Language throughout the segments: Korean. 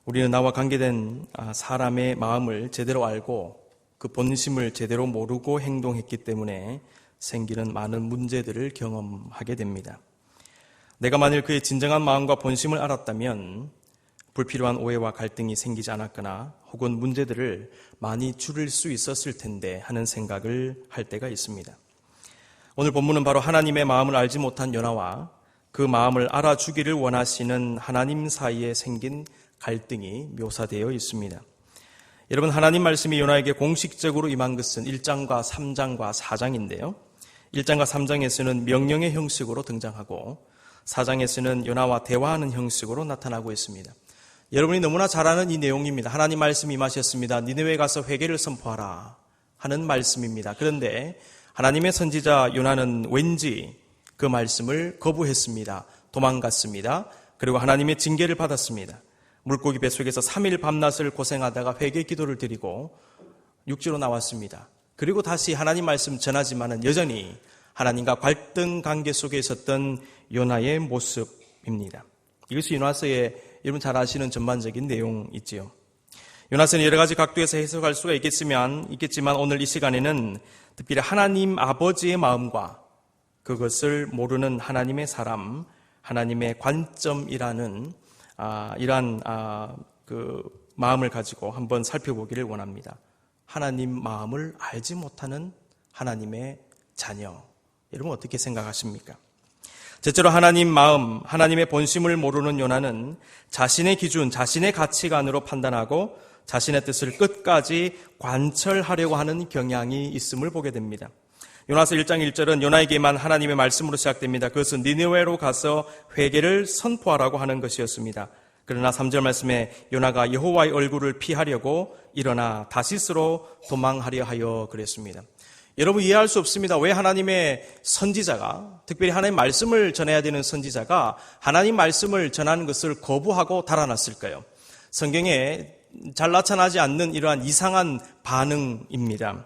우리는 나와 관계된 사람의 마음을 제대로 알고 그 본심을 제대로 모르고 행동했기 때문에 생기는 많은 문제들을 경험하게 됩니다. 내가 만일 그의 진정한 마음과 본심을 알았다면 불필요한 오해와 갈등이 생기지 않았거나 혹은 문제들을 많이 줄일 수 있었을 텐데 하는 생각을 할 때가 있습니다. 오늘 본문은 바로 하나님의 마음을 알지 못한 요나와 그 마음을 알아주기를 원하시는 하나님 사이에 생긴 갈등이 묘사되어 있습니다. 여러분, 하나님 말씀이 요나에게 공식적으로 임한 것은 1장과 3장과 4장인데요. 1장과 3장에서는 명령의 형식으로 등장하고 4장에서는 요나와 대화하는 형식으로 나타나고 있습니다. 여러분이 너무나 잘 아는 이 내용입니다. 하나님 말씀이 임하셨습니다. 니느웨에 가서 회개를 선포하라 하는 말씀입니다. 그런데 하나님의 선지자 요나는 왠지 그 말씀을 거부했습니다. 도망갔습니다. 그리고 하나님의 징계를 받았습니다. 물고기 뱃속에서 3일 밤낮을 고생하다가 회개 기도를 드리고 육지로 나왔습니다. 그리고 다시 하나님 말씀 전하지만은 여전히 하나님과 갈등 관계 속에 있었던 요나의 모습입니다. 이것이 요나서의 여러분 잘 아시는 전반적인 내용이지요. 요나서는 여러 가지 각도에서 해석할 수가 있겠지만 오늘 이 시간에는 특별히 하나님 아버지의 마음과 그것을 모르는 하나님의 사람, 하나님의 관점이라는 이러한 그 마음을 가지고 한번 살펴보기를 원합니다. 하나님 마음을 알지 못하는 하나님의 자녀. 여러분 어떻게 생각하십니까? 첫째로 하나님 마음, 하나님의 본심을 모르는 요나는 자신의 기준, 자신의 가치관으로 판단하고 자신의 뜻을 끝까지 관철하려고 하는 경향이 있음을 보게 됩니다. 요나서 1장 1절은 요나에게만 하나님의 말씀으로 시작됩니다. 그것은 니느웨로 가서 회개를 선포하라고 하는 것이었습니다. 그러나 3절 말씀에 요나가 여호와의 얼굴을 피하려고 일어나 다시스로 도망하려 하여 그랬습니다. 여러분 이해할 수 없습니다. 왜 하나님의 선지자가, 특별히 하나님의 말씀을 전해야 되는 선지자가 하나님 말씀을 전하는 것을 거부하고 달아났을까요? 성경에 잘 나타나지 않는 이러한 이상한 반응입니다.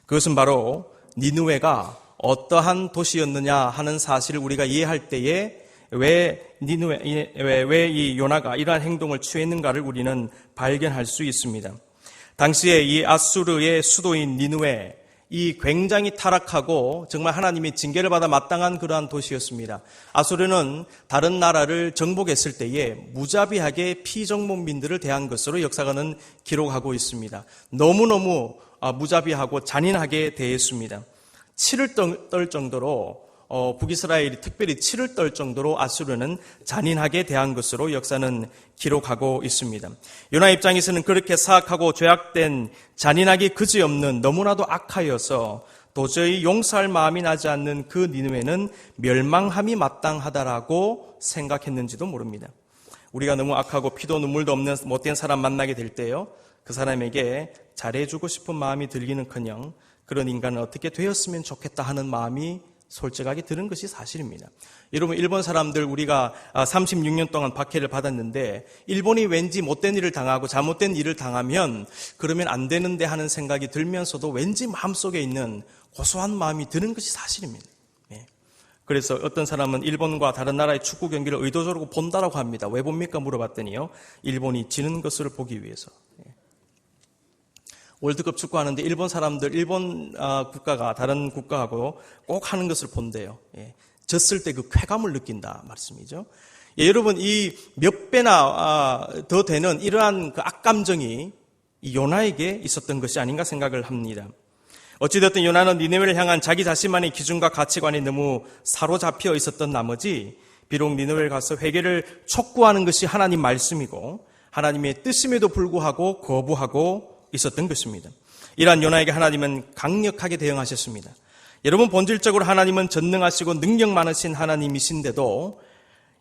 그것은 바로 니느웨가 어떠한 도시였느냐 하는 사실을 우리가 이해할 때에 왜 이 요나가 이러한 행동을 취했는가를 우리는 발견할 수 있습니다. 당시에 이 아수르의 수도인 니느웨, 이 굉장히 타락하고 정말 하나님의 징계를 받아 마땅한 그러한 도시였습니다. 아수르는 다른 나라를 정복했을 때에 무자비하게 피정복민들을 대한 것으로 역사가는 기록하고 있습니다. 너무너무 무자비하고 잔인하게 대했습니다. 치를 떨 정도로 북이스라엘이 특별히 치를 떨 정도로 아수르는 잔인하게 대한 것으로 역사는 기록하고 있습니다. 요나 입장에서는 그렇게 사악하고 죄악된 잔인하기 그지없는 너무나도 악하여서 도저히 용서할 마음이 나지 않는 그 니느웨는 멸망함이 마땅하다라고 생각했는지도 모릅니다. 우리가 너무 악하고 피도 눈물도 없는 못된 사람 만나게 될 때요, 그 사람에게 잘해주고 싶은 마음이 들기는커녕 그런 인간은 어떻게 되었으면 좋겠다 하는 마음이 솔직하게 드는 것이 사실입니다. 여러분, 일본 사람들 우리가 36년 동안 박해를 받았는데 일본이 왠지 못된 일을 당하고 잘못된 일을 당하면 그러면 안 되는데 하는 생각이 들면서도 왠지 마음속에 있는 고소한 마음이 드는 것이 사실입니다. 그래서 어떤 사람은 일본과 다른 나라의 축구 경기를 의도적으로 본다라고 합니다. 왜 봅니까? 물어봤더니요, 일본이 지는 것을 보기 위해서. 월드컵 축구하는데 일본 사람들, 일본 국가가 다른 국가하고 꼭 하는 것을 본대요. 졌을 때 그 쾌감을 느낀다 말씀이죠. 여러분, 이 몇 배나 더 되는 이러한 그 악감정이 이 요나에게 있었던 것이 아닌가 생각을 합니다. 어찌됐든 요나는 니느웨를 향한 자기 자신만의 기준과 가치관이 너무 사로잡혀 있었던 나머지 비록 니느웨를 가서 회개를 촉구하는 것이 하나님 말씀이고 하나님의 뜻임에도 불구하고 거부하고 있었던 것입니다. 이러한 요나에게 하나님은 강력하게 대응하셨습니다. 여러분, 본질적으로 하나님은 전능하시고 능력 많으신 하나님이신데도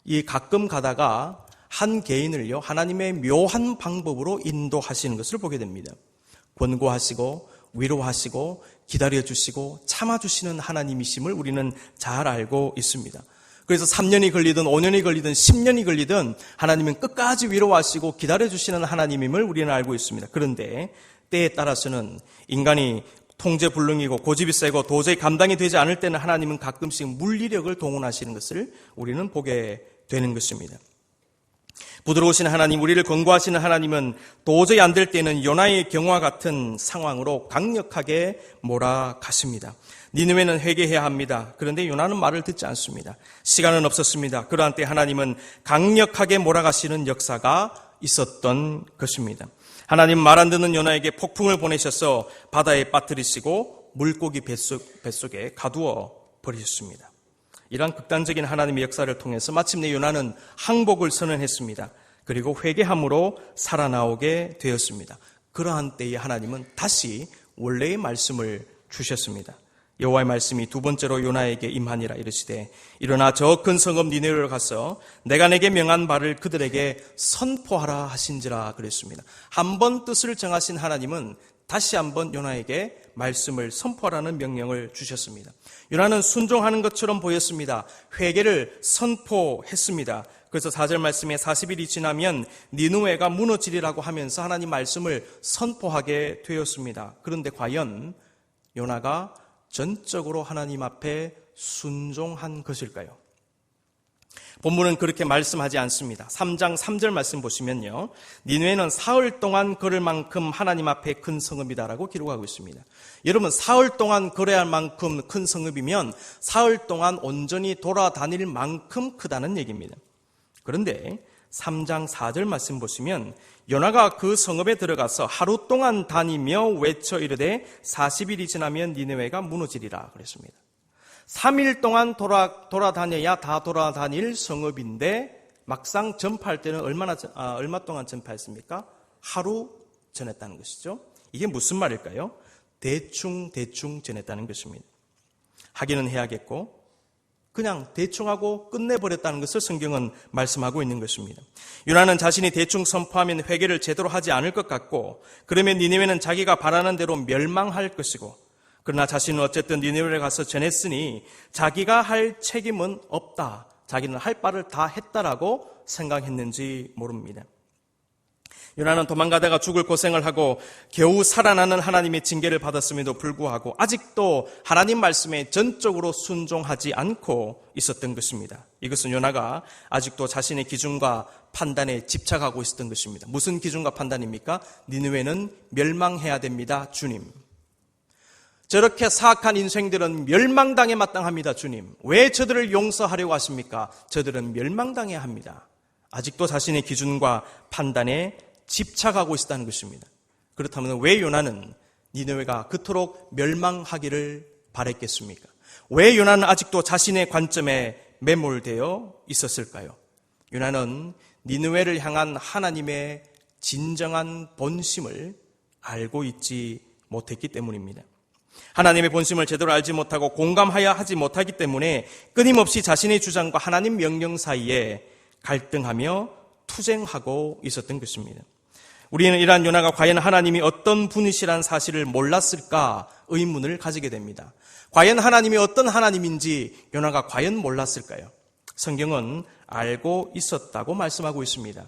이 가끔 가다가 한 개인을요, 하나님의 묘한 방법으로 인도하시는 것을 보게 됩니다. 권고하시고 위로하시고 기다려주시고 참아주시는 하나님이심을 우리는 잘 알고 있습니다. 그래서 3년이 걸리든 5년이 걸리든 10년이 걸리든 하나님은 끝까지 위로하시고 기다려주시는 하나님임을 우리는 알고 있습니다. 그런데 때에 따라서는 인간이 통제불능이고 고집이 세고 도저히 감당이 되지 않을 때는 하나님은 가끔씩 물리력을 동원하시는 것을 우리는 보게 되는 것입니다. 부드러우신 하나님, 우리를 권고하시는 하나님은 도저히 안 될 때는 요나의 경우와 같은 상황으로 강력하게 몰아가십니다. 니느웨는 회개해야 합니다. 그런데 요나는 말을 듣지 않습니다. 시간은 없었습니다. 그러한 때 하나님은 강력하게 몰아가시는 역사가 있었던 것입니다. 하나님 말 안 듣는 요나에게 폭풍을 보내셔서 바다에 빠뜨리시고 물고기 뱃속에 가두어 버리셨습니다. 이러한 극단적인 하나님의 역사를 통해서 마침내 요나는 항복을 선언했습니다. 그리고 회개함으로 살아나오게 되었습니다. 그러한 때에 하나님은 다시 원래의 말씀을 주셨습니다. 여호와의 말씀이 두 번째로 요나에게 임하니라 이르시되 일어나 저 큰 성읍 니느웨로 가서 내가 내게 명한 바를 그들에게 선포하라 하신지라 그랬습니다. 한 번 뜻을 정하신 하나님은 다시 한번 요나에게 말씀을 선포하라는 명령을 주셨습니다. 요나는 순종하는 것처럼 보였습니다. 회개를 선포했습니다. 그래서 4절 말씀에 40일이 지나면 니느웨가 무너지리라고 하면서 하나님 말씀을 선포하게 되었습니다. 그런데 과연 요나가 전적으로 하나님 앞에 순종한 것일까요? 본문은 그렇게 말씀하지 않습니다. 3장 3절 말씀 보시면요, 니느웨는 사흘 동안 걸을 만큼 하나님 앞에 큰 성읍이다라고 기록하고 있습니다. 여러분, 사흘 동안 걸어야 할 만큼 큰 성읍이면 사흘 동안 온전히 돌아다닐 만큼 크다는 얘기입니다. 그런데 3장 4절 말씀 보시면 요나가 그 성읍에 들어가서 하루 동안 다니며 외쳐 이르되 40일이 지나면 니느웨가 무너지리라 그랬습니다. 3일 동안 돌아다녀야 다 돌아다닐 성읍인데 막상 전파할 때는 얼마 동안 전파했습니까? 하루 전했다는 것이죠. 이게 무슨 말일까요? 대충 전했다는 것입니다. 하기는 해야겠고 그냥 대충하고 끝내버렸다는 것을 성경은 말씀하고 있는 것입니다. 요나는 자신이 대충 선포하면 회개를 제대로 하지 않을 것 같고 그러면 니느웨는 자기가 바라는 대로 멸망할 것이고 그러나 자신은 어쨌든 니느웨에 가서 전했으니 자기가 할 책임은 없다. 자기는 할 바를 다 했다라고 생각했는지 모릅니다. 요나는 도망가다가 죽을 고생을 하고 겨우 살아나는 하나님의 징계를 받았음에도 불구하고 아직도 하나님 말씀에 전적으로 순종하지 않고 있었던 것입니다. 이것은 요나가 아직도 자신의 기준과 판단에 집착하고 있었던 것입니다. 무슨 기준과 판단입니까? 니느웨는 멸망해야 됩니다, 주님. 저렇게 사악한 인생들은 멸망당에 마땅합니다, 주님. 왜 저들을 용서하려고 하십니까? 저들은 멸망당해야 합니다. 아직도 자신의 기준과 판단에 집착하고 있었다는 것입니다. 그렇다면 왜 요나는 니느웨가 그토록 멸망하기를 바랬겠습니까? 왜 요나는 아직도 자신의 관점에 매몰되어 있었을까요? 요나는 니느웨를 향한 하나님의 진정한 본심을 알고 있지 못했기 때문입니다. 하나님의 본심을 제대로 알지 못하고 공감하여 하지 못하기 때문에 끊임없이 자신의 주장과 하나님 명령 사이에 갈등하며 투쟁하고 있었던 것입니다. 우리는 이러한 요나가 과연 하나님이 어떤 분이시라는 사실을 몰랐을까 의문을 가지게 됩니다. 과연 하나님이 어떤 하나님인지 요나가 과연 몰랐을까요? 성경은 알고 있었다고 말씀하고 있습니다.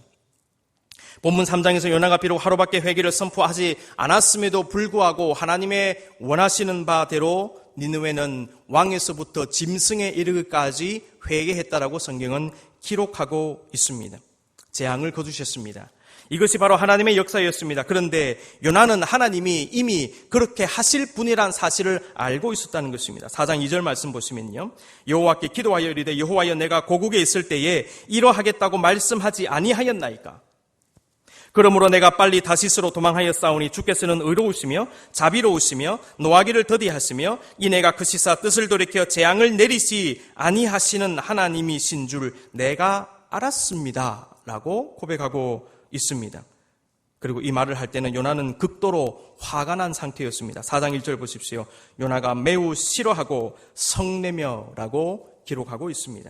본문 3장에서 요나가 비록 하루밖에 회개를 선포하지 않았음에도 불구하고 하나님의 원하시는 바대로 니느웨는 왕에서부터 짐승에 이르기까지 회개했다라고 성경은 기록하고 있습니다. 재앙을 거두셨습니다. 이것이 바로 하나님의 역사였습니다. 그런데 요나는 하나님이 이미 그렇게 하실 분이란 사실을 알고 있었다는 것입니다. 4장 2절 말씀 보시면요, 여호와께 기도하여 이르되 여호와여 내가 고국에 있을 때에 이러하겠다고 말씀하지 아니하였나이까? 그러므로 내가 빨리 다시스로 도망하였사오니 주께서는 의로우시며 자비로우시며 노하기를 더디하시며 이 내가 그 시사 뜻을 돌이켜 재앙을 내리시 아니하시는 하나님이신 줄 내가 알았습니다 라고 고백하고 있습니다. 그리고 이 말을 할 때는 요나는 극도로 화가 난 상태였습니다. 4장 1절 보십시오. 요나가 매우 싫어하고 성내며 라고 기록하고 있습니다.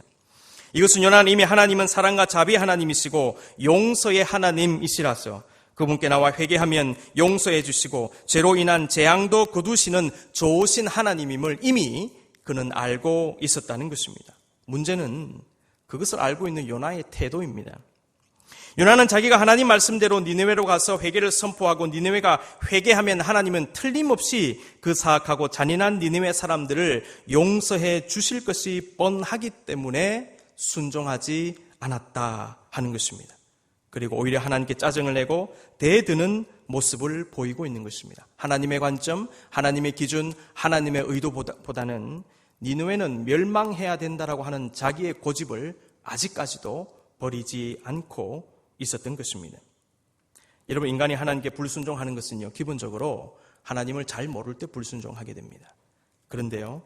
이것은 요나는 이미 하나님은 사랑과 자비의 하나님이시고 용서의 하나님이시라서 그분께 나와 회개하면 용서해 주시고 죄로 인한 재앙도 거두시는 좋으신 하나님임을 이미 그는 알고 있었다는 것입니다. 문제는 그것을 알고 있는 요나의 태도입니다. 요나는 자기가 하나님 말씀대로 니느웨로 가서 회개를 선포하고 니느웨가 회개하면 하나님은 틀림없이 그 사악하고 잔인한 니느웨 사람들을 용서해 주실 것이 뻔하기 때문에 순종하지 않았다 하는 것입니다. 그리고 오히려 하나님께 짜증을 내고 대드는 모습을 보이고 있는 것입니다. 하나님의 관점, 하나님의 기준, 하나님의 의도보다는 니느웨는 멸망해야 된다라고 하는 자기의 고집을 아직까지도 버리지 않고 있었던 것입니다. 여러분, 인간이 하나님께 불순종하는 것은요, 기본적으로 하나님을 잘 모를 때 불순종하게 됩니다. 그런데요,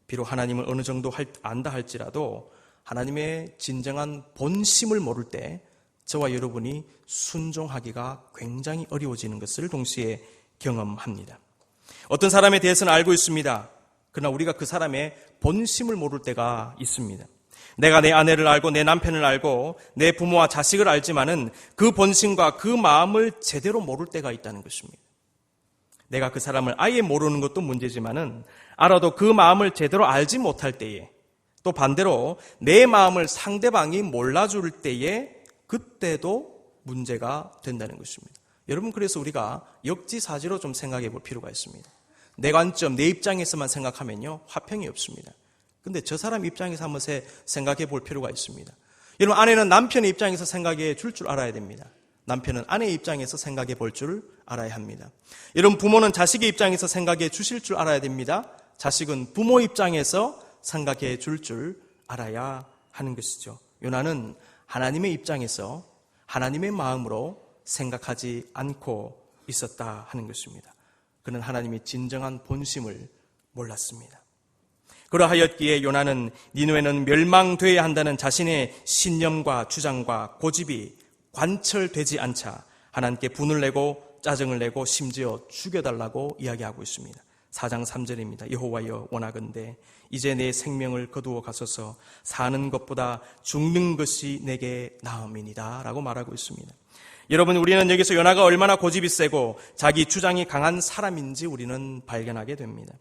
비록 하나님을 어느 정도 안다 할지라도 하나님의 진정한 본심을 모를 때 저와 여러분이 순종하기가 굉장히 어려워지는 것을 동시에 경험합니다. 어떤 사람에 대해서는 알고 있습니다. 그러나 우리가 그 사람의 본심을 모를 때가 있습니다. 내가 내 아내를 알고 내 남편을 알고 내 부모와 자식을 알지만은 그 본심과 그 마음을 제대로 모를 때가 있다는 것입니다. 내가 그 사람을 아예 모르는 것도 문제지만은 알아도 그 마음을 제대로 알지 못할 때에, 또 반대로 내 마음을 상대방이 몰라줄 때에 그때도 문제가 된다는 것입니다. 여러분, 그래서 우리가 역지사지로 좀 생각해 볼 필요가 있습니다. 내 관점, 내 입장에서만 생각하면요, 화평이 없습니다. 근데 저 사람 입장에서 한번 생각해 볼 필요가 있습니다. 여러분, 아내는 남편의 입장에서 생각해 줄 알아야 됩니다. 남편은 아내의 입장에서 생각해 볼 줄 알아야 합니다. 여러분, 부모는 자식의 입장에서 생각해 주실 줄 알아야 됩니다. 자식은 부모 입장에서 생각해 줄 알아야 하는 것이죠. 요나는 하나님의 입장에서 하나님의 마음으로 생각하지 않고 있었다 하는 것입니다. 그는 하나님의 진정한 본심을 몰랐습니다. 그러하였기에 요나는 니느웨는 멸망되어야 한다는 자신의 신념과 주장과 고집이 관철되지 않자 하나님께 분을 내고 짜증을 내고 심지어 죽여달라고 이야기하고 있습니다. 4장 3절입니다. 여호와여, 원하건대 이제 내 생명을 거두어 가소서. 사는 것보다 죽는 것이 내게 나음이니이다 라고 말하고 있습니다. 여러분, 우리는 여기서 요나가 얼마나 고집이 세고 자기 주장이 강한 사람인지 우리는 발견하게 됩니다.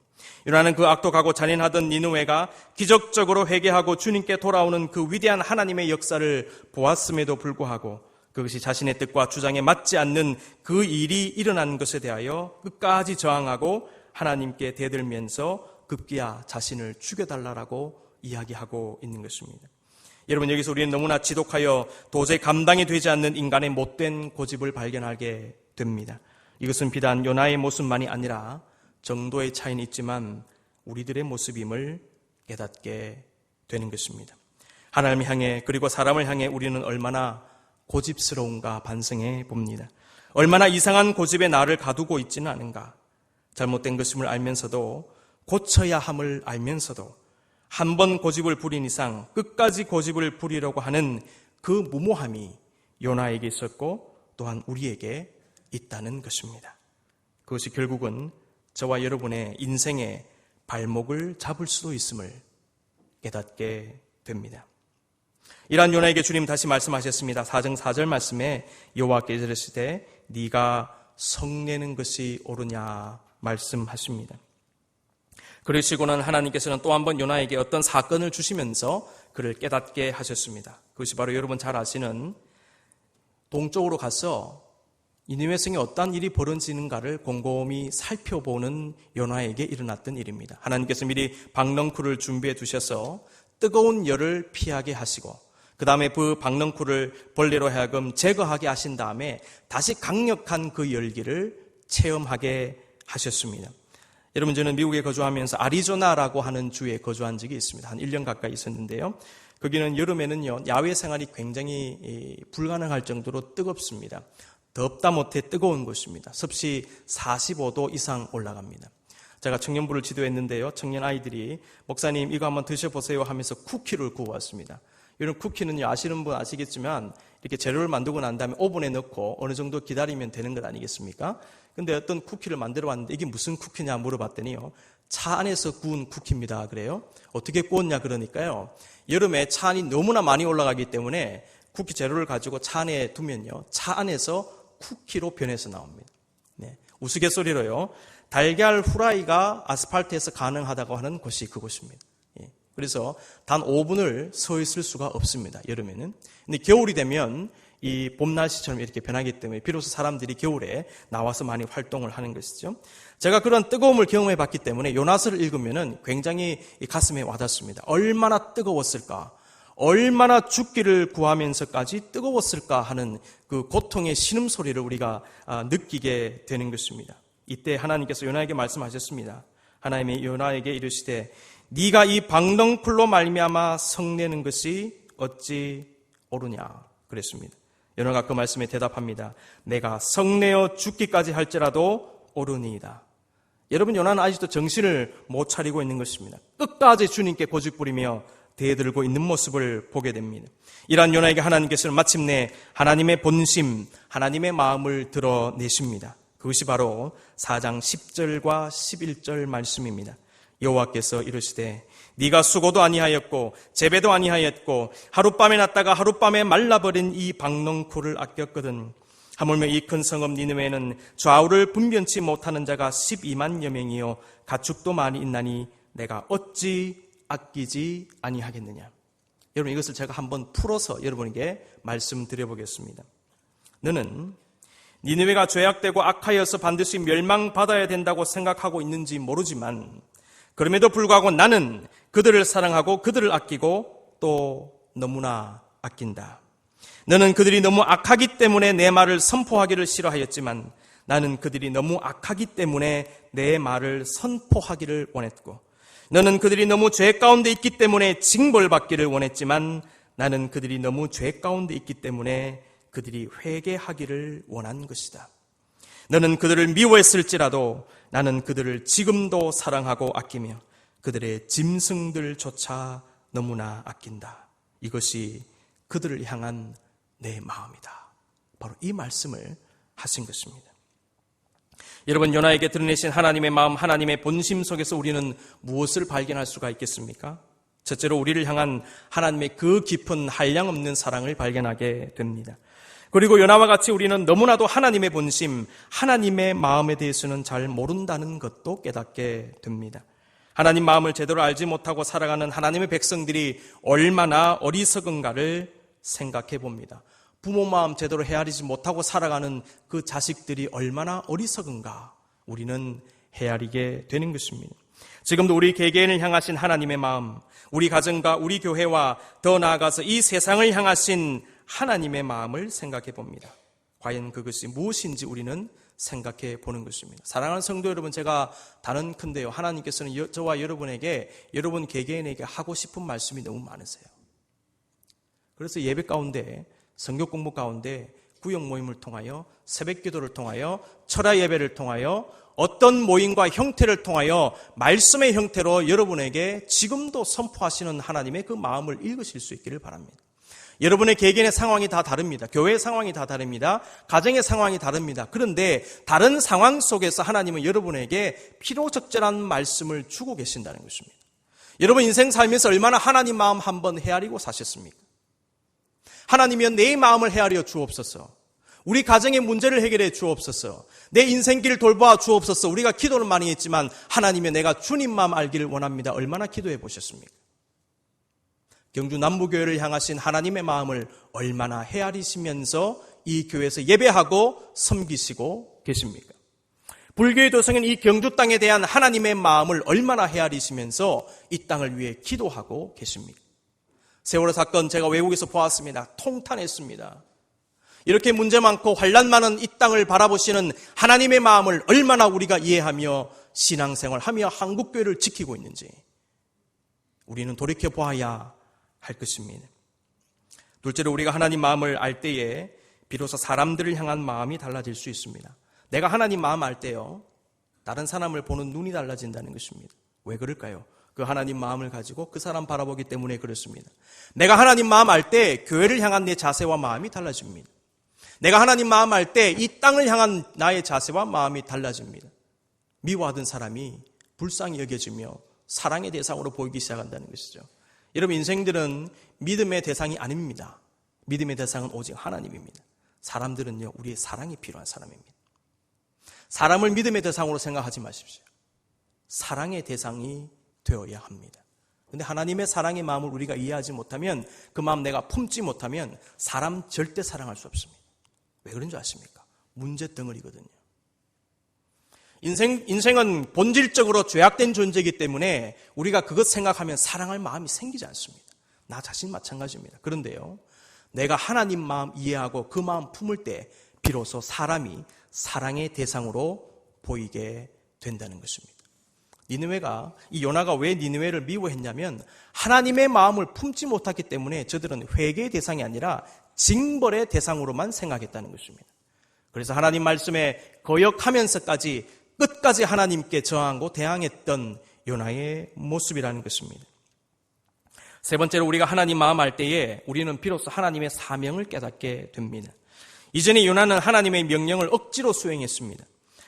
요나는 그 악독하고 잔인하던 니느웨가 기적적으로 회개하고 주님께 돌아오는 그 위대한 하나님의 역사를 보았음에도 불구하고 그것이 자신의 뜻과 주장에 맞지 않는 그 일이 일어난 것에 대하여 끝까지 저항하고 하나님께 대들면서 급기야 자신을 죽여달라고 이야기하고 있는 것입니다. 여러분, 여기서 우리는 너무나 지독하여 도저히 감당이 되지 않는 인간의 못된 고집을 발견하게 됩니다. 이것은 비단 요나의 모습만이 아니라 정도의 차이는 있지만 우리들의 모습임을 깨닫게 되는 것입니다. 하나님을 향해, 그리고 사람을 향해 우리는 얼마나 고집스러운가 반성해 봅니다. 얼마나 이상한 고집에 나를 가두고 있지는 않은가. 잘못된 것임을 알면서도, 고쳐야 함을 알면서도 한 번 고집을 부린 이상 끝까지 고집을 부리려고 하는 그 무모함이 요나에게 있었고 또한 우리에게 있다는 것입니다. 그것이 결국은 저와 여러분의 인생의 발목을 잡을 수도 있음을 깨닫게 됩니다. 이러한 요나에게 주님 다시 말씀하셨습니다. 4장 4절 말씀에 여호와께 이르시되 네가 성내는 것이 옳으냐 말씀하십니다. 그러시고는 하나님께서는 또 한 번 요나에게 어떤 사건을 주시면서 그를 깨닫게 하셨습니다. 그것이 바로 여러분 잘 아시는 동쪽으로 가서 니느웨 성에 어떠한 일이 벌어지는가를 곰곰이 살펴보는 요나에게 일어났던 일입니다. 하나님께서 미리 박넝쿨을 준비해 두셔서 뜨거운 열을 피하게 하시고 그 다음에 그 박넝쿨을 벌레로 하여금 제거하게 하신 다음에 다시 강력한 그 열기를 체험하게 하셨습니다. 여러분, 저는 미국에 거주하면서 아리조나라고 하는 주에 거주한 적이 있습니다. 한 1년 가까이 있었는데요. 거기는 여름에는요, 야외 생활이 굉장히 불가능할 정도로 뜨겁습니다. 덥다 못해 뜨거운 곳입니다. 섭씨 45도 이상 올라갑니다. 제가 청년부를 지도했는데요. 청년 아이들이 목사님 이거 한번 드셔보세요 하면서 쿠키를 구워왔습니다. 이런 쿠키는요, 아시는 분 아시겠지만 이렇게 재료를 만들고 난 다음에 오븐에 넣고 어느 정도 기다리면 되는 것 아니겠습니까? 근데 어떤 쿠키를 만들어 왔는데 이게 무슨 쿠키냐 물어봤더니요, 차 안에서 구운 쿠키입니다. 그래요? 어떻게 구웠냐 그러니까요, 여름에 차 안이 너무나 많이 올라가기 때문에 쿠키 재료를 가지고 차 안에 두면요, 차 안에서 쿠키로 변해서 나옵니다. 네, 우스갯소리로요, 달걀 후라이가 아스팔트에서 가능하다고 하는 곳이 그곳입니다. 예, 그래서 단 5분을 서 있을 수가 없습니다. 여름에는. 근데 겨울이 되면 이 봄 날씨처럼 이렇게 변하기 때문에 비로소 사람들이 겨울에 나와서 많이 활동을 하는 것이죠. 제가 그런 뜨거움을 경험해 봤기 때문에 요나서를 읽으면은 굉장히 가슴에 와닿습니다. 얼마나 뜨거웠을까? 얼마나 죽기를 구하면서까지 뜨거웠을까 하는 그 고통의 신음소리를 우리가 느끼게 되는 것입니다. 이때 하나님께서 요나에게 말씀하셨습니다. 하나님이 요나에게 이르시되 네가 이 박넝쿨로 말미암아 성내는 것이 어찌 옳으냐 그랬습니다. 요나가 그 말씀에 대답합니다. 내가 성내어 죽기까지 할지라도 옳으니이다. 여러분, 요나는 아직도 정신을 못 차리고 있는 것입니다. 끝까지 주님께 고집부리며 대들고 있는 모습을 보게 됩니다. 이러한 요나에게 하나님께서는 마침내 하나님의 본심, 하나님의 마음을 드러내십니다. 그것이 바로 4장 10절과 11절 말씀입니다. 여호와께서 이르시되 네가 수고도 아니하였고 재배도 아니하였고 하룻밤에 났다가 하룻밤에 말라버린 이 박넝쿨을 아꼈거든. 하물며 이 큰 성읍 니느웨는 좌우를 분변치 못하는 자가 12만여 명이요 가축도 많이 있나니 내가 어찌 아끼지 아니하겠느냐. 여러분, 이것을 제가 한번 풀어서 여러분에게 말씀드려보겠습니다. 너는 니느웨가 죄악되고 악하여서 반드시 멸망받아야 된다고 생각하고 있는지 모르지만 그럼에도 불구하고 나는 그들을 사랑하고 그들을 아끼고 또 너무나 아낀다. 너는 그들이 너무 악하기 때문에 내 말을 선포하기를 싫어하였지만 나는 그들이 너무 악하기 때문에 내 말을 선포하기를 원했고 너는 그들이 너무 죄 가운데 있기 때문에 징벌받기를 원했지만 나는 그들이 너무 죄 가운데 있기 때문에 그들이 회개하기를 원한 것이다. 너는 그들을 미워했을지라도 나는 그들을 지금도 사랑하고 아끼며 그들의 짐승들조차 너무나 아낀다. 이것이 그들을 향한 내 마음이다. 바로 이 말씀을 하신 것입니다. 여러분, 요나에게 드러내신 하나님의 마음, 하나님의 본심 속에서 우리는 무엇을 발견할 수가 있겠습니까? 첫째로 우리를 향한 하나님의 그 깊은 한량없는 사랑을 발견하게 됩니다. 그리고 요나와 같이 우리는 너무나도 하나님의 본심, 하나님의 마음에 대해서는 잘 모른다는 것도 깨닫게 됩니다. 하나님 마음을 제대로 알지 못하고 살아가는 하나님의 백성들이 얼마나 어리석은가를 생각해 봅니다. 부모 마음 제대로 헤아리지 못하고 살아가는 그 자식들이 얼마나 어리석은가 우리는 헤아리게 되는 것입니다. 지금도 우리 개개인을 향하신 하나님의 마음, 우리 가정과 우리 교회와 더 나아가서 이 세상을 향하신 하나님의 마음을 생각해 봅니다. 과연 그것이 무엇인지 우리는 생각해 보는 것입니다. 사랑하는 성도 여러분, 제가 단언컨대요, 하나님께서는 저와 여러분에게, 여러분 개개인에게 하고 싶은 말씀이 너무 많으세요. 그래서 예배 가운데, 성경 공부 가운데, 구역 모임을 통하여, 새벽 기도를 통하여, 철야 예배를 통하여, 어떤 모임과 형태를 통하여 말씀의 형태로 여러분에게 지금도 선포하시는 하나님의 그 마음을 읽으실 수 있기를 바랍니다. 여러분의 개개인의 상황이 다 다릅니다. 교회의 상황이 다 다릅니다. 가정의 상황이 다릅니다. 그런데 다른 상황 속에서 하나님은 여러분에게 필요적절한 말씀을 주고 계신다는 것입니다. 여러분 인생 살면서 얼마나 하나님 마음 한번 헤아리고 사셨습니까? 하나님이여 내 마음을 헤아려 주옵소서. 우리 가정의 문제를 해결해 주옵소서. 내 인생길을 돌봐 주옵소서. 우리가 기도를 많이 했지만 하나님이여 내가 주님 마음 알기를 원합니다. 얼마나 기도해 보셨습니까? 경주 남부교회를 향하신 하나님의 마음을 얼마나 헤아리시면서 이 교회에서 예배하고 섬기시고 계십니까? 불교의 도성인 이 경주 땅에 대한 하나님의 마음을 얼마나 헤아리시면서 이 땅을 위해 기도하고 계십니까? 세월호 사건 제가 외국에서 보았습니다. 통탄했습니다. 이렇게 문제 많고 환난 많은 이 땅을 바라보시는 하나님의 마음을 얼마나 우리가 이해하며 신앙생활하며 한국교회를 지키고 있는지 우리는 돌이켜보아야 할 것입니다. 둘째로 우리가 하나님 마음을 알 때에 비로소 사람들을 향한 마음이 달라질 수 있습니다. 내가 하나님 마음 알 때요, 다른 사람을 보는 눈이 달라진다는 것입니다. 왜 그럴까요? 그 하나님 마음을 가지고 그 사람 바라보기 때문에 그렇습니다. 내가 하나님 마음 알 때 교회를 향한 내 자세와 마음이 달라집니다. 내가 하나님 마음 알 때 이 땅을 향한 나의 자세와 마음이 달라집니다. 미워하던 사람이 불쌍히 여겨지며 사랑의 대상으로 보이기 시작한다는 것이죠. 여러분 인생들은 믿음의 대상이 아닙니다. 믿음의 대상은 오직 하나님입니다. 사람들은요, 우리의 사랑이 필요한 사람입니다. 사람을 믿음의 대상으로 생각하지 마십시오. 사랑의 대상이 되어야 합니다. 그런데 하나님의 사랑의 마음을 우리가 이해하지 못하면, 그 마음 내가 품지 못하면 사람 절대 사랑할 수 없습니다. 왜 그런 줄 아십니까? 문제 덩어리거든요. 인생은 본질적으로 죄악된 존재이기 때문에 우리가 그것 생각하면 사랑할 마음이 생기지 않습니다. 나 자신 마찬가지입니다. 그런데요, 내가 하나님 마음 이해하고 그 마음 품을 때 비로소 사람이 사랑의 대상으로 보이게 된다는 것입니다. 니느웨가, 이 요나가 왜 니느웨를 미워했냐면 하나님의 마음을 품지 못했기 때문에 저들은 회개의 대상이 아니라 징벌의 대상으로만 생각했다는 것입니다. 그래서 하나님 말씀에 거역하면서까지 끝까지 하나님께 저항하고 대항했던 요나의 모습이라는 것입니다. 세 번째로, 우리가 하나님 마음 알 때에 우리는 비로소 하나님의 사명을 깨닫게 됩니다. 이전에 요나는 하나님의 명령을 억지로 수행했습니다.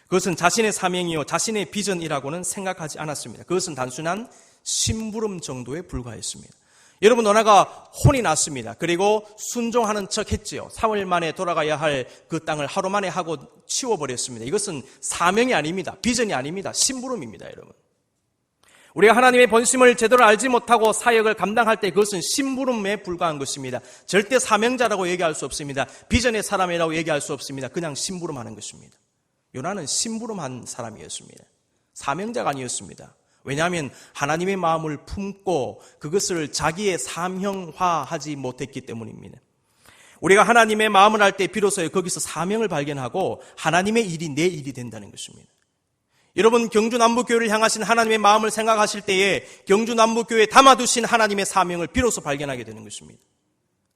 그것은 자신의 사명이요 자신의 비전이라고는 생각하지 않았습니다. 그것은 단순한 심부름 정도에 불과했습니다. 여러분, 요나가 혼이 났습니다. 그리고 순종하는 척 했지요. 3일 만에 돌아가야 할 그 땅을 하루 만에 하고 치워버렸습니다. 이것은 사명이 아닙니다. 비전이 아닙니다. 심부름입니다, 여러분. 우리가 하나님의 본심을 제대로 알지 못하고 사역을 감당할 때 그것은 심부름에 불과한 것입니다. 절대 사명자라고 얘기할 수 없습니다. 비전의 사람이라고 얘기할 수 없습니다. 그냥 심부름하는 것입니다. 요나는 심부름한 사람이었습니다. 사명자가 아니었습니다. 왜냐하면 하나님의 마음을 품고 그것을 자기의 사명화하지 못했기 때문입니다. 우리가 하나님의 마음을 알 때 비로소 거기서 사명을 발견하고 하나님의 일이 내 일이 된다는 것입니다. 여러분, 경주남북교회를 향하신 하나님의 마음을 생각하실 때에 경주남북교회에 담아두신 하나님의 사명을 비로소 발견하게 되는 것입니다.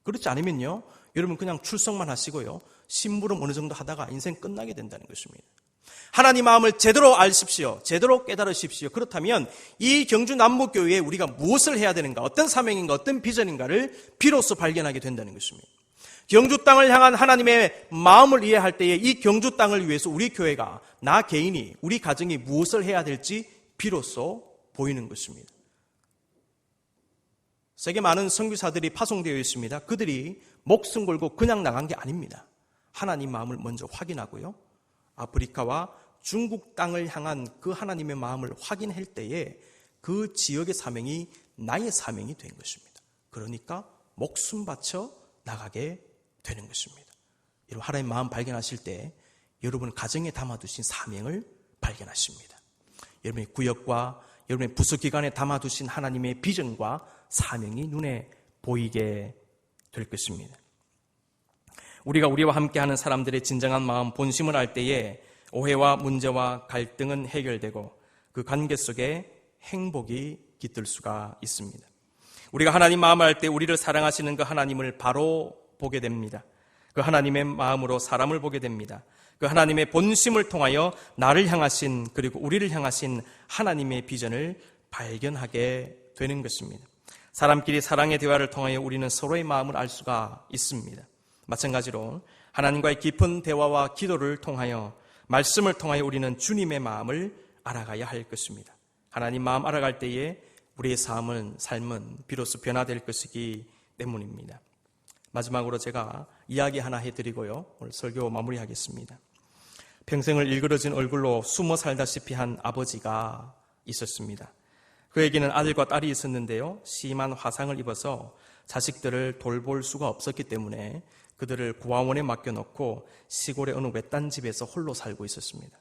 그렇지 않으면요, 여러분 그냥 출석만 하시고요, 심부름 어느 정도 하다가 인생 끝나게 된다는 것입니다. 하나님 마음을 제대로 아십시오. 제대로 깨달으십시오. 그렇다면 이 경주남북교회에 우리가 무엇을 해야 되는가, 어떤 사명인가, 어떤 비전인가를 비로소 발견하게 된다는 것입니다. 경주 땅을 향한 하나님의 마음을 이해할 때에 이 경주 땅을 위해서 우리 교회가, 나 개인이, 우리 가정이 무엇을 해야 될지 비로소 보이는 것입니다. 세계 많은 선교사들이 파송되어 있습니다. 그들이 목숨 걸고 그냥 나간 게 아닙니다. 하나님 마음을 먼저 확인하고요, 아프리카와 중국 땅을 향한 그 하나님의 마음을 확인할 때에 그 지역의 사명이 나의 사명이 된 것입니다. 그러니까 목숨 바쳐 나가게 되는 것입니다. 여러분, 하나님 마음 발견하실 때 여러분 가정에 담아두신 사명을 발견하십니다. 여러분의 구역과 여러분의 부서기관에 담아두신 하나님의 비전과 사명이 눈에 보이게 될 것입니다. 우리가 우리와 함께하는 사람들의 진정한 마음, 본심을 알 때에 오해와 문제와 갈등은 해결되고 그 관계 속에 행복이 깃들 수가 있습니다. 우리가 하나님 마음을 알 때 우리를 사랑하시는 그 하나님을 바로 보게 됩니다. 그 하나님의 마음으로 사람을 보게 됩니다. 그 하나님의 본심을 통하여 나를 향하신, 그리고 우리를 향하신 하나님의 비전을 발견하게 되는 것입니다. 사람끼리 사랑의 대화를 통하여 우리는 서로의 마음을 알 수가 있습니다. 마찬가지로 하나님과의 깊은 대화와 기도를 통하여, 말씀을 통하여 우리는 주님의 마음을 알아가야 할 것입니다. 하나님 마음 알아갈 때에 우리의 삶은 비로소 변화될 것이기 때문입니다. 마지막으로 제가 이야기 하나 해드리고요, 오늘 설교 마무리하겠습니다. 평생을 일그러진 얼굴로 숨어 살다시피 한 아버지가 있었습니다. 그에게는 아들과 딸이 있었는데요, 심한 화상을 입어서 자식들을 돌볼 수가 없었기 때문에 그들을 고아원에 맡겨놓고 시골의 어느 외딴 집에서 홀로 살고 있었습니다.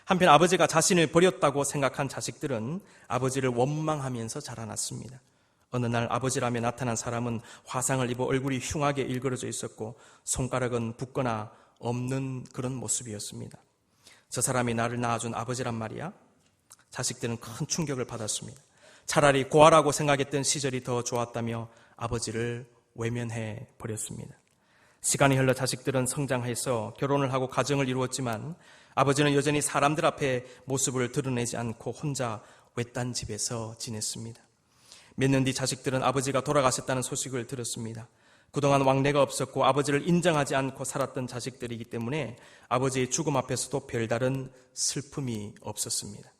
한편 아버지가 자신을 버렸다고 생각한 자식들은 아버지를 원망하면서 자라났습니다. 어느 날 아버지라며 나타난 사람은 화상을 입어 얼굴이 흉하게 일그러져 있었고 손가락은 붓거나 없는 그런 모습이었습니다. 저 사람이 나를 낳아준 아버지란 말이야? 자식들은 큰 충격을 받았습니다. 차라리 고아라고 생각했던 시절이 더 좋았다며 아버지를 외면해 버렸습니다. 시간이 흘러 자식들은 성장해서 결혼을 하고 가정을 이루었지만 아버지는 여전히 사람들 앞에 모습을 드러내지 않고 혼자 외딴 집에서 지냈습니다. 몇 년 뒤 자식들은 아버지가 돌아가셨다는 소식을 들었습니다. 그동안 왕래가 없었고 아버지를 인정하지 않고 살았던 자식들이기 때문에 아버지의 죽음 앞에서도 별다른 슬픔이 없었습니다.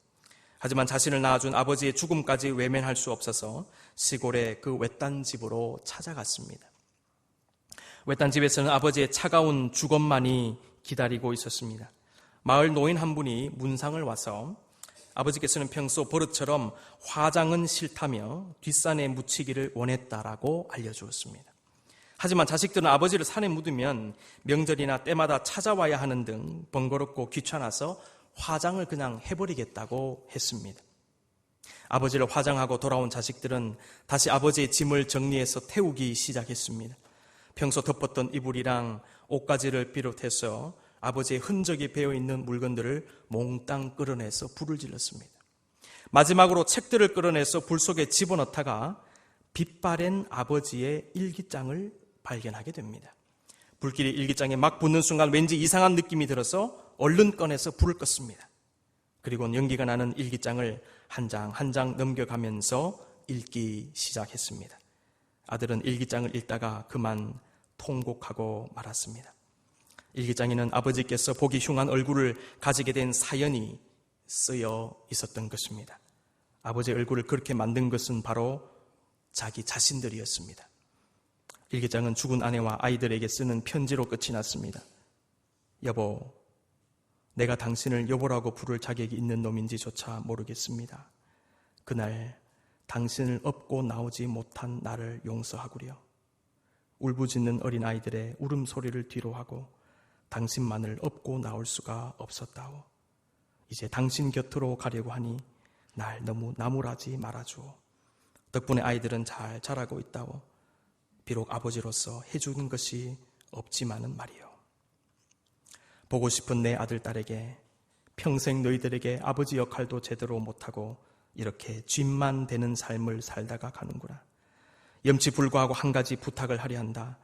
하지만 자신을 낳아준 아버지의 죽음까지 외면할 수 없어서 시골의 그 외딴 집으로 찾아갔습니다. 외딴 집에서는 아버지의 차가운 주검만이 기다리고 있었습니다. 마을 노인 한 분이 문상을 와서 아버지께서는 평소 버릇처럼 화장은 싫다며 뒷산에 묻히기를 원했다라고 알려주었습니다. 하지만 자식들은 아버지를 산에 묻으면 명절이나 때마다 찾아와야 하는 등 번거롭고 귀찮아서 화장을 그냥 해버리겠다고 했습니다. 아버지를 화장하고 돌아온 자식들은 다시 아버지의 짐을 정리해서 태우기 시작했습니다. 평소 덮었던 이불이랑 옷가지를 비롯해서 아버지의 흔적이 배어있는 물건들을 몽땅 끌어내서 불을 질렀습니다. 마지막으로 책들을 끌어내서 불 속에 집어넣다가 빛바랜 아버지의 일기장을 발견하게 됩니다. 불길이 일기장에 막 붙는 순간 왠지 이상한 느낌이 들어서 얼른 꺼내서 불을 껐습니다. 그리고 연기가 나는 일기장을 한 장 한 장 넘겨가면서 읽기 시작했습니다. 아들은 일기장을 읽다가 그만 통곡하고 말았습니다. 일기장에는 아버지께서 보기 흉한 얼굴을 가지게 된 사연이 쓰여 있었던 것입니다. 아버지의 얼굴을 그렇게 만든 것은 바로 자기 자신들이었습니다. 일기장은 죽은 아내와 아이들에게 쓰는 편지로 끝이 났습니다. 여보, 내가 당신을 여보라고 부를 자격이 있는 놈인지조차 모르겠습니다. 그날 당신을 업고 나오지 못한 나를 용서하구려. 울부짖는 어린아이들의 울음소리를 뒤로하고 당신만을 업고 나올 수가 없었다오. 이제 당신 곁으로 가려고 하니 날 너무 나무라지 말아주오. 덕분에 아이들은 잘 자라고 있다오. 비록 아버지로서 해주는 것이 없지만은 말이오. 보고 싶은 내 아들, 딸에게 평생 너희들에게 아버지 역할도 제대로 못하고 이렇게 쥐만 되는 삶을 살다가 가는구나. 염치 불구하고 한 가지 부탁을 하려 한다.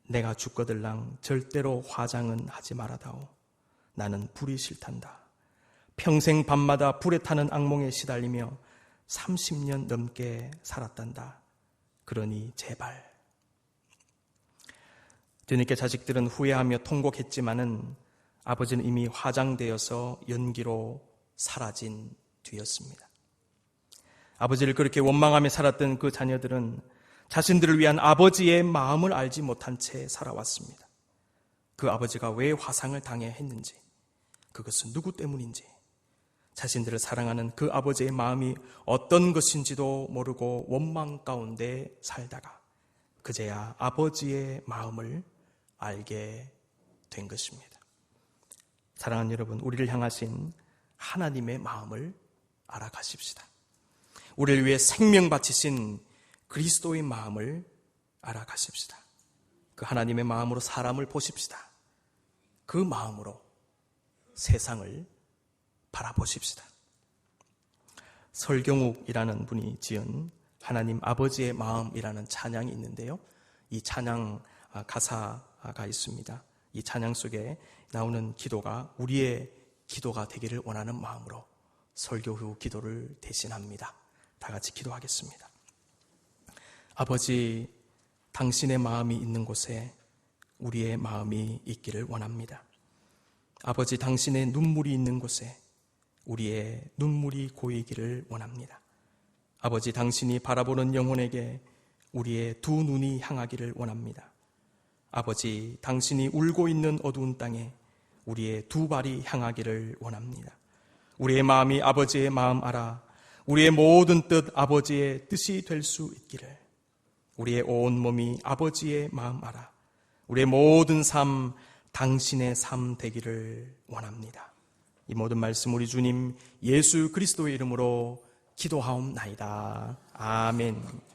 내가 죽거들랑 절대로 화장은 하지 말아다오. 나는 불이 싫단다. 평생 밤마다 불에 타는 악몽에 시달리며 30년 넘게 살았단다. 그러니 제발. 뒤늦게 자식들은 후회하며 통곡했지만은 아버지는 이미 화장되어서 연기로 사라진 뒤였습니다. 아버지를 그렇게 원망하며 살았던 그 자녀들은 자신들을 위한 아버지의 마음을 알지 못한 채 살아왔습니다. 그 아버지가 왜 화상을 당해야 했는지, 그것은 누구 때문인지, 자신들을 사랑하는 그 아버지의 마음이 어떤 것인지도 모르고 원망 가운데 살다가 그제야 아버지의 마음을 알게 된 것입니다. 사랑하는 여러분, 우리를 향하신 하나님의 마음을 알아가십시다. 우리를 위해 생명 바치신 그리스도의 마음을 알아가십시다. 그 하나님의 마음으로 사람을 보십시다. 그 마음으로 세상을 바라보십시다. 설경욱이라는 분이 지은 하나님 아버지의 마음이라는 찬양이 있는데요. 이 찬양 가사가 있습니다. 이 찬양 속에 나오는 기도가 우리의 기도가 되기를 원하는 마음으로 설교 후 기도를 대신합니다. 다 같이 기도하겠습니다. 아버지, 당신의 마음이 있는 곳에 우리의 마음이 있기를 원합니다. 아버지, 당신의 눈물이 있는 곳에 우리의 눈물이 고이기를 원합니다. 아버지, 당신이 바라보는 영혼에게 우리의 두 눈이 향하기를 원합니다. 아버지, 당신이 울고 있는 어두운 땅에 우리의 두 발이 향하기를 원합니다. 우리의 마음이 아버지의 마음 알아 우리의 모든 뜻 아버지의 뜻이 될 수 있기를, 우리의 온 몸이 아버지의 마음 알아 우리의 모든 삶 당신의 삶 되기를 원합니다. 이 모든 말씀 우리 주님 예수 그리스도의 이름으로 기도하옵나이다. 아멘.